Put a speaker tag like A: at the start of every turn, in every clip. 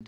A: My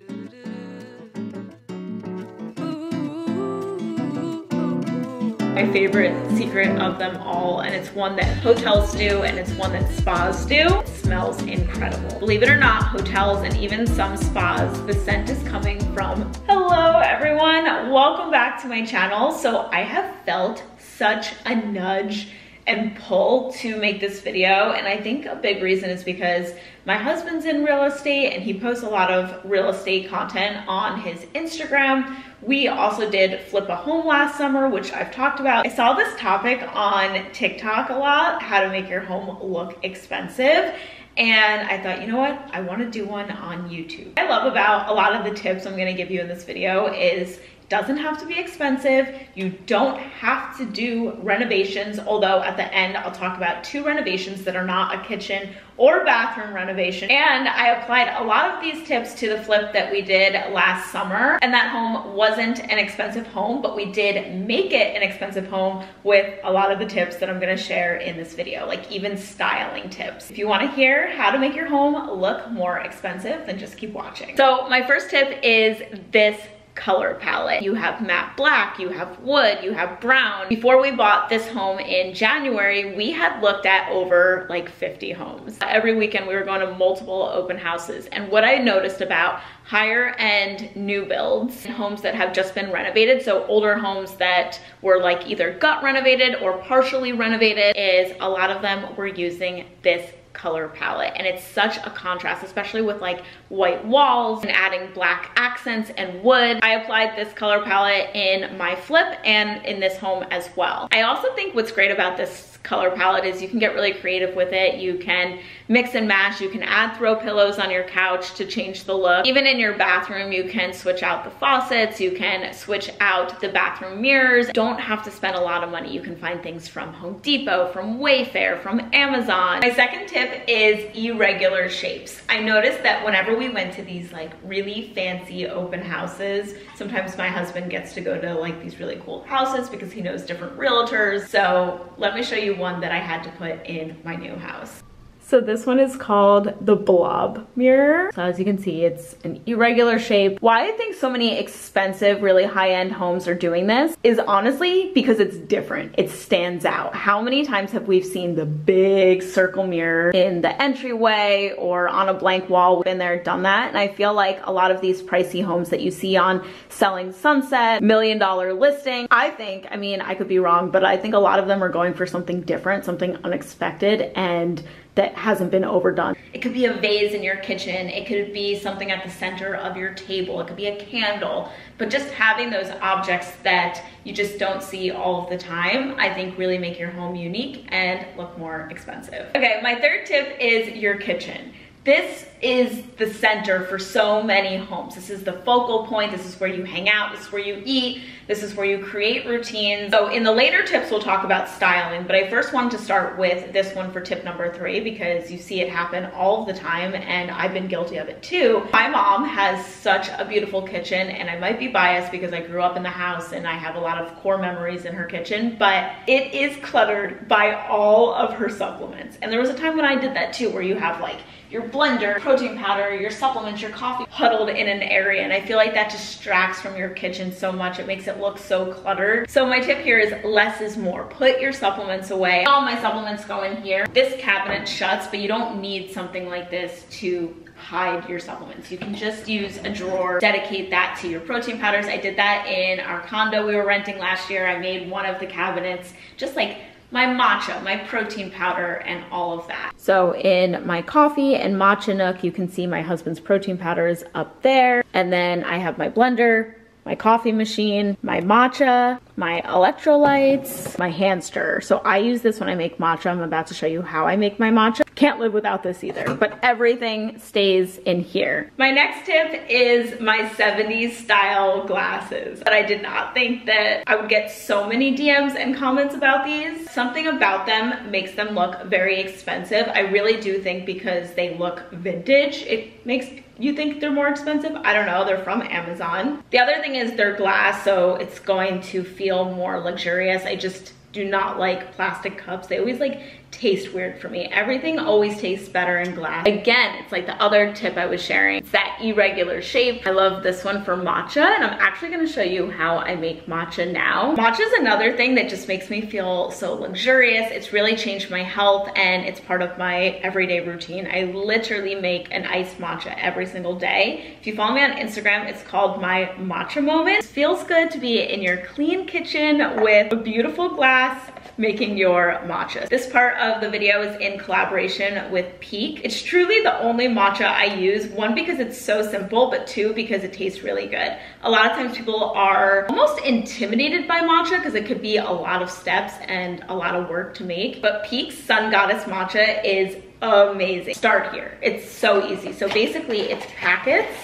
A: favorite secret of them all, and it's one that hotels do and it's one that spas do. It smells incredible. Believe it or not, hotels and even some spas, the scent is coming from. Hello everyone, welcome back to my channel. So I have felt such a nudge and pull to make this video, and I think a big reason is because my husband's in real estate and he posts a lot of real estate content on his Instagram. We also did flip a home last summer, which I've talked about. I saw this topic on TikTok a lot, how to make your home look expensive. And I thought, you know what? I want to do one on YouTube. What I love about a lot of the tips I'm going to give you in this video is it doesn't have to be expensive. You don't have to do renovations, although at the end I'll talk about 2 renovations that are not a kitchen or bathroom renovation. And I applied a lot of these tips to the flip that we did last summer. And that home wasn't an expensive home, but we did make it an expensive home with a lot of the tips that I'm gonna share in this video, like even styling tips. If you wanna hear how to make your home look more expensive, then just keep watching. So my first tip is this color palette. You have matte black, you have wood, you have brown. Before we bought this home in January, we had looked at over like 50 homes. Every weekend we were going to multiple open houses. And what I noticed about higher end new builds, homes that have just been renovated, so older homes that were like either gut renovated or partially renovated, is a lot of them were using this color palette, and it's such a contrast, especially with like white walls and adding black accents and wood. I applied this color palette in my flip and in this home as well. I also think what's great about this color palette is you can get really creative with it. You can mix and match. You can add throw pillows on your couch to change the look. Even in your bathroom, you can switch out the faucets. You can switch out the bathroom mirrors. Don't have to spend a lot of money. You can find things from Home Depot, from Wayfair, from Amazon. My second tip is irregular shapes. I noticed that whenever we went to these like really fancy open houses, sometimes my husband gets to go to like these really cool houses because he knows different realtors. So let me show you one that I had to put in my new house. So this one is called the Blob Mirror. So as you can see, it's an irregular shape. Why I think so many expensive, really high-end homes are doing this is honestly because it's different. It stands out. How many times have we seen the big circle mirror in the entryway or on a blank wall? Been there, done that. And I feel like a lot of these pricey homes that you see on Selling Sunset, $1 million listing, I think, I mean, I could be wrong, but I think a lot of them are going for something different, something unexpected, and that hasn't been overdone. It could be a vase in your kitchen. It could be something at the center of your table. It could be a candle. But just having those objects that you just don't see all of the time, I think really make your home unique and look more expensive. Okay, my third tip is your kitchen. This is the center for so many homes. This is the focal point. This is where you hang out. This is where you eat. This is where you create routines. So in the later tips, we'll talk about styling, but I first wanted to start with this one for tip number 3 because you see it happen all of the time and I've been guilty of it too. My mom has such a beautiful kitchen, and I might be biased because I grew up in the house and I have a lot of core memories in her kitchen, but it is cluttered by all of her supplements. And there was a time when I did that too, where you have like your blender, protein powder, your supplements, your coffee huddled in an area, and I feel like that distracts from your kitchen so much. It makes it look so cluttered. So my tip here is less is more. Put your supplements away. All my supplements go in here. This cabinet shuts, but you don't need something like this to hide your supplements. You can just use a drawer, dedicate that to your protein powders. I did that in our condo we were renting last year. I made one of the cabinets just like my matcha, my protein powder, and all of that. So in my coffee and matcha nook, you can see my husband's protein powders up there. And then I have my blender, my coffee machine, my matcha, my electrolytes, my hand stirrer. So I use this when I make matcha. I'm about to show you how I make my matcha. Can't live without this either, but everything stays in here. My next tip is my 70s style glasses. But I did not think that I would get so many DMs and comments about these. Something about them makes them look very expensive. I really do think because they look vintage, it makes you think they're more expensive. I don't know, they're from Amazon. The other thing is they're glass, so it's going to feel more luxurious. I just do not like plastic cups. They always like taste weird for me. Everything always tastes better in glass. Again, it's like the other tip I was sharing. It's that irregular shape. I love this one for matcha, and I'm actually gonna show you how I make matcha now. Matcha is another thing that just makes me feel so luxurious. It's really changed my health, and it's part of my everyday routine. I literally make an iced matcha every single day. If you follow me on Instagram, it's called my matcha moment. It feels good to be in your clean kitchen with a beautiful glass making your matcha. This part of the video is in collaboration with Pique. It's truly the only matcha I use, one because it's so simple, but two because it tastes really good. A lot of times people are almost intimidated by matcha because it could be a lot of steps and a lot of work to make, but Pique's Sun Goddess matcha is amazing. Start here. It's so easy. So basically it's packets,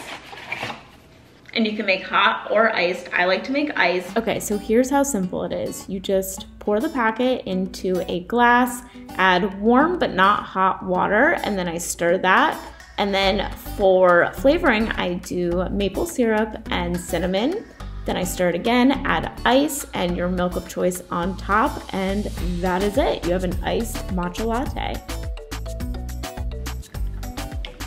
A: and you can make hot or iced. I like to make iced. Okay, so here's how simple it is. You just pour the packet into a glass, add warm but not hot water, and then I stir that. And then for flavoring, I do maple syrup and cinnamon. Then I stir it again, add ice and your milk of choice on top, and that is it. You have an iced matcha latte.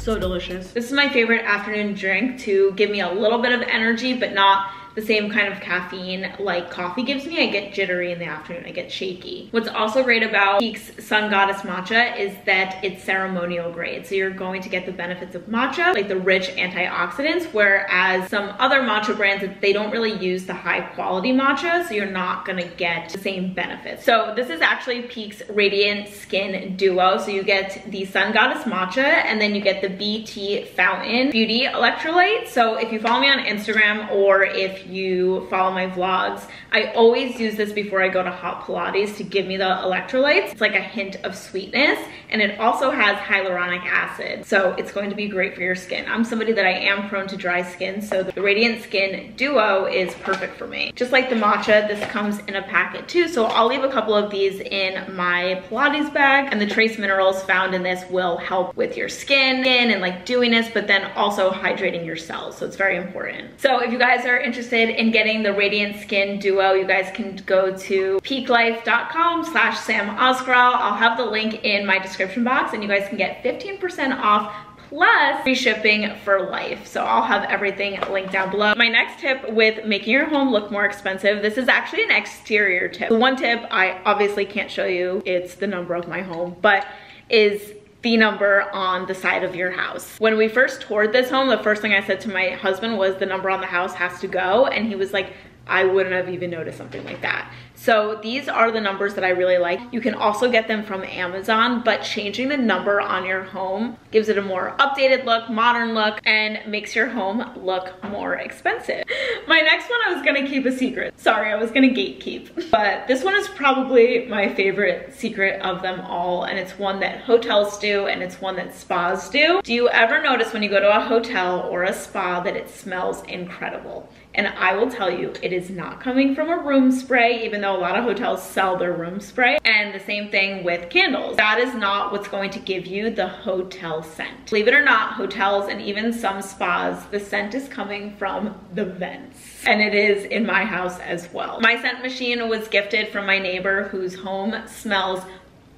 A: So delicious. This is my favorite afternoon drink to give me a little bit of energy, but not the same kind of caffeine like coffee gives me. I get jittery in the afternoon, I get shaky. What's also great about Pique's Sun Goddess matcha is that it's ceremonial grade. So you're going to get the benefits of matcha, like the rich antioxidants, whereas some other matcha brands, they don't really use the high quality matcha, so you're not gonna get the same benefits. So this is actually Pique's Radiant Skin Duo. So you get the Sun Goddess matcha, and then you get the BT Fountain Beauty Electrolyte. So if you follow me on Instagram, or if you follow my vlogs, I always use this before I go to hot Pilates to give me the electrolytes. It's like a hint of sweetness, and it also has hyaluronic acid, so it's going to be great for your skin. I'm somebody that I am prone to dry skin, so the Radiant Skin Duo is perfect for me. Just like the matcha, this comes in a packet too, so I'll leave a couple of these in my Pilates bag, and the trace minerals found in this will help with your skin and like dewiness, but then also hydrating your cells, so it's very important. So if you guys are interested in getting the Radiant Skin Duo, you guys can go to piquelife.com/SamOscarell. I'll have the link in my description box, and you guys can get 15% off plus free shipping for life. So I'll have everything linked down below. My next tip with making your home look more expensive, this is actually an exterior tip. The one tip I obviously can't show you, it's the number of my home, but is the number on the side of your house. When we first toured this home, the first thing I said to my husband was the number on the house has to go, and he was like, I wouldn't have even noticed something like that. So these are the numbers that I really like. You can also get them from Amazon, but changing the number on your home gives it a more updated look, modern look, and makes your home look more expensive. My next one I was gonna keep a secret. Sorry, I was gonna gatekeep. But this one is probably my favorite secret of them all, and it's one that hotels do, and it's one that spas do. Do you ever notice when you go to a hotel or a spa that it smells incredible? And I will tell you, it is not coming from a room spray, even though a lot of hotels sell their room spray. And the same thing with candles. That is not what's going to give you the hotel scent. Believe it or not, hotels and even some spas, the scent is coming from the vents. And it is in my house as well. My scent machine was gifted from my neighbor whose home smells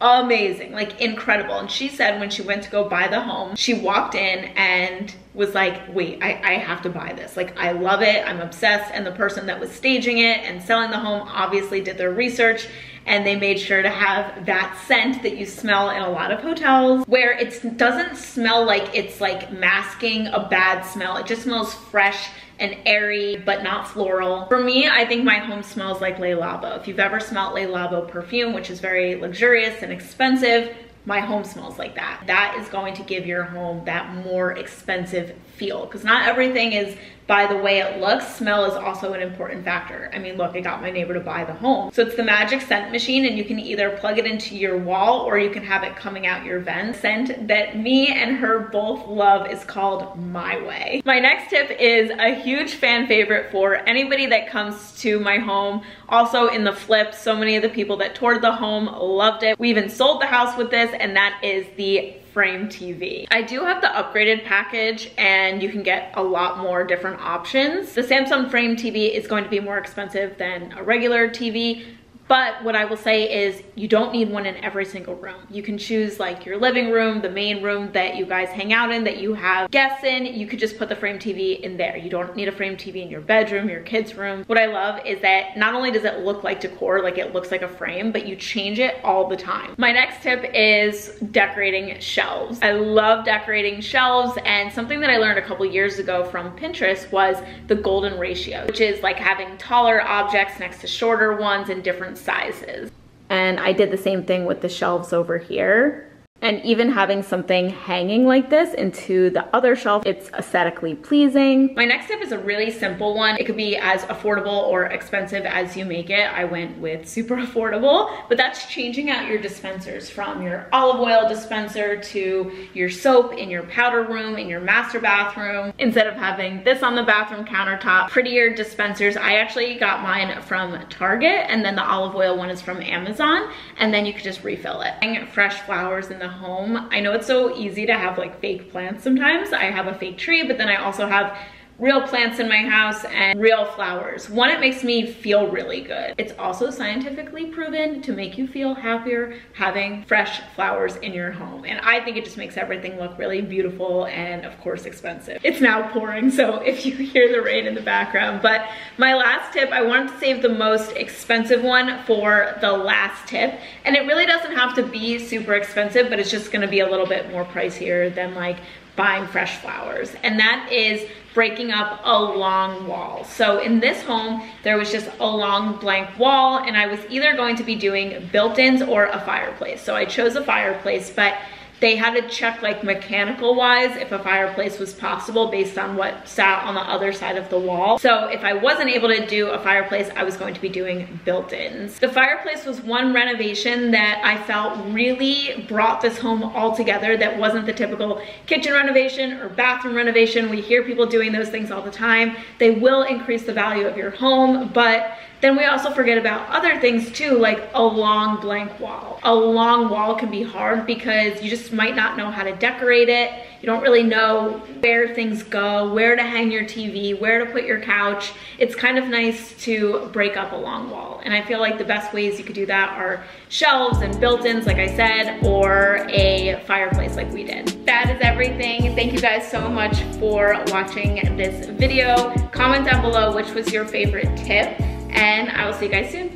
A: amazing, like incredible. And she said when she went to go buy the home, she walked in and was like, wait, I have to buy this. Like, I love it, I'm obsessed. And the person that was staging it and selling the home obviously did their research, and they made sure to have that scent that you smell in a lot of hotels, where it doesn't smell like it's like masking a bad smell. It just smells fresh and airy, but not floral. For me, I think my home smells like Le Labo. If you've ever smelled Le Labo perfume, which is very luxurious and expensive, my home smells like that. That is going to give your home that more expensive feel, because not everything is by the way it looks. Smell is also an important factor. I mean, look, I got my neighbor to buy the home. So it's the magic scent machine, and you can either plug it into your wall or you can have it coming out your vent. Scent that me and her both love is called My Way. My next tip is a huge fan favorite for anybody that comes to my home. Also in the flip, so many of the people that toured the home loved it. We even sold the house with this, and that is the Frame TV. I do have the upgraded package, and you can get a lot more different options. The Samsung Frame TV is going to be more expensive than a regular TV, But what I will say is you don't need one in every single room. You can choose like your living room, the main room that you guys hang out in, that you have guests in. You could just put the frame TV in there. You don't need a frame TV in your bedroom, your kids' room. What I love is that not only does it look like decor, like it looks like a frame, but you change it all the time. My next tip is decorating shelves. I love decorating shelves, and something that I learned a couple years ago from Pinterest was the golden ratio, which is like having taller objects next to shorter ones in different sizes. And I did the same thing with the shelves over here. And even having something hanging like this into the other shelf, it's aesthetically pleasing. My next tip is a really simple one. It could be as affordable or expensive as you make it. I went with super affordable, but that's changing out your dispensers from your olive oil dispenser to your soap in your powder room, in your master bathroom. Instead of having this on the bathroom countertop, prettier dispensers. I actually got mine from Target, and then the olive oil one is from Amazon, and then you could just refill it. Fresh flowers in the home. I know it's so easy to have like fake plants sometimes. I have a fake tree, but then I also have real plants in my house and real flowers. One, it makes me feel really good. It's also scientifically proven to make you feel happier having fresh flowers in your home. And I think it just makes everything look really beautiful and of course expensive. It's now pouring, so if you hear the rain in the background. But my last tip, I wanted to save the most expensive one for the last tip. And it really doesn't have to be super expensive, but it's just gonna be a little bit more pricier than like buying fresh flowers. And that is breaking up a long wall. So in this home, there was just a long blank wall, and I was either going to be doing built-ins or a fireplace. So I chose a fireplace, but they had to check like mechanical wise if a fireplace was possible based on what sat on the other side of the wall. So if I wasn't able to do a fireplace, I was going to be doing built-ins. The fireplace was one renovation that I felt really brought this home all together, that wasn't the typical kitchen renovation or bathroom renovation. We hear people doing those things all the time. They will increase the value of your home, but then we also forget about other things too, like a long blank wall. A long wall can be hard because you just might not know how to decorate it. You don't really know where things go, where to hang your TV, where to put your couch. It's kind of nice to break up a long wall. And I feel like the best ways you could do that are shelves and built-ins, like I said, or a fireplace like we did. That is everything. Thank you guys so much for watching this video. Comment down below which was your favorite tip, and I will see you guys soon.